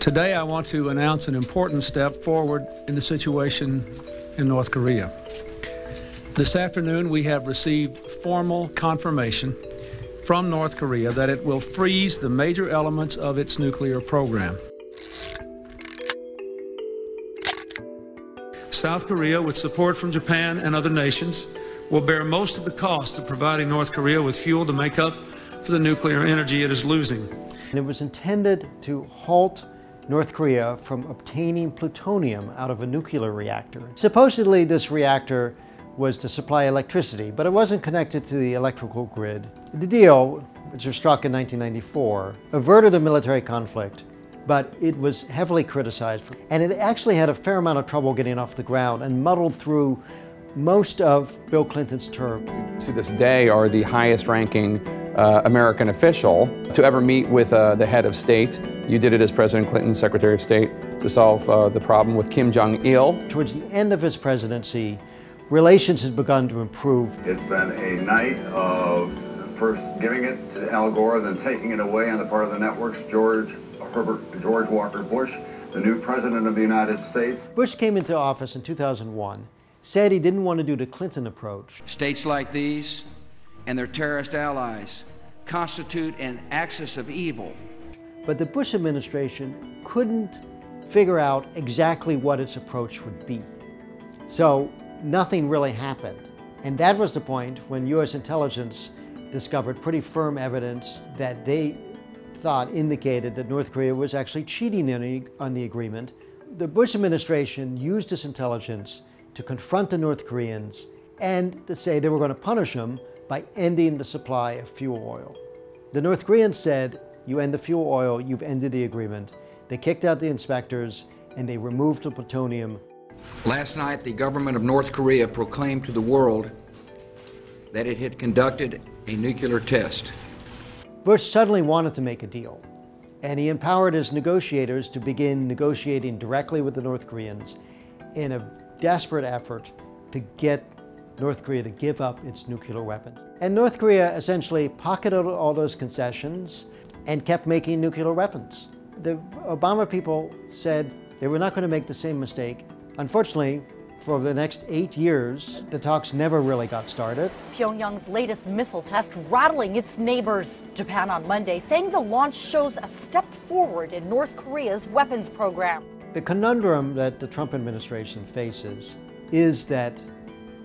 Today I want to announce an important step forward in the situation in North Korea. This afternoon we have received formal confirmation from North Korea that it will freeze the major elements of its nuclear program. South Korea, with support from Japan and other nations, will bear most of the cost of providing North Korea with fuel to make up for the nuclear energy it is losing. And it was intended to halt North Korea from obtaining plutonium out of a nuclear reactor. Supposedly this reactor was to supply electricity, but it wasn't connected to the electrical grid. The deal, which was struck in 1994, averted a military conflict, but it was heavily criticized. And it actually had a fair amount of trouble getting off the ground and muddled through most of Bill Clinton's term. To this day are the highest ranking American official to ever meet with the head of state. You did it as President Clinton's Secretary of State to solve the problem with Kim Jong-il. Towards the end of his presidency, relations had begun to improve. It's been a night of first giving it to Al Gore, then taking it away on the part of the networks. George Walker Bush, the new President of the United States. Bush came into office in 2001, said he didn't want to do the Clinton approach. States like these and their terrorist allies constitute an axis of evil. But the Bush administration couldn't figure out exactly what its approach would be. So nothing really happened. And that was the point when U.S. intelligence discovered pretty firm evidence that they thought indicated that North Korea was actually cheating on the agreement. The Bush administration used this intelligence to confront the North Koreans and to say they were going to punish them by ending the supply of fuel oil. The North Koreans said, "You end the fuel oil, you've ended the agreement." They kicked out the inspectors and they removed the plutonium. Last night, the government of North Korea proclaimed to the world that it had conducted a nuclear test. Bush suddenly wanted to make a deal, and he empowered his negotiators to begin negotiating directly with the North Koreans in a desperate effort to get North Korea to give up its nuclear weapons. And North Korea essentially pocketed all those concessions and kept making nuclear weapons. The Obama people said they were not going to make the same mistake. Unfortunately, for the next 8 years, the talks never really got started. Pyongyang's latest missile test rattling its neighbors, Japan, on Monday, saying the launch shows a step forward in North Korea's weapons program. The conundrum that the Trump administration faces is that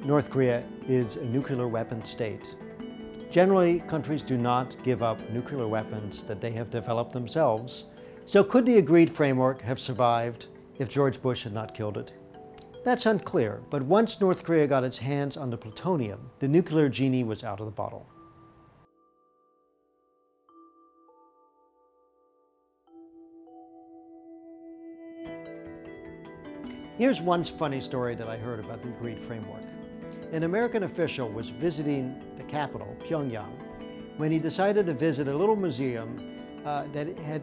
North Korea is a nuclear weapon state. Generally, countries do not give up nuclear weapons that they have developed themselves. So could the agreed framework have survived if George Bush had not killed it? That's unclear, but once North Korea got its hands on the plutonium, the nuclear genie was out of the bottle. Here's one funny story that I heard about the agreed framework. An American official was visiting the capital, Pyongyang, when he decided to visit a little museum that had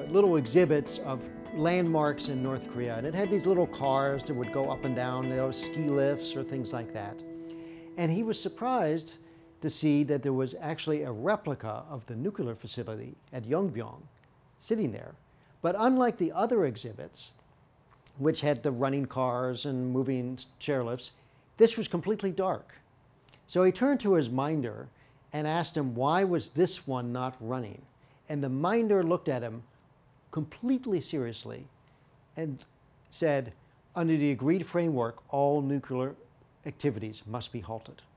little exhibits of landmarks in North Korea. And it had these little cars that would go up and down, ski lifts or things like that. And he was surprised to see that there was actually a replica of the nuclear facility at Yongbyon sitting there. But unlike the other exhibits, which had the running cars and moving chairlifts, this was completely dark. So he turned to his minder and asked him, why was this one not running? And the minder looked at him completely seriously and said, under the agreed framework, all nuclear activities must be halted.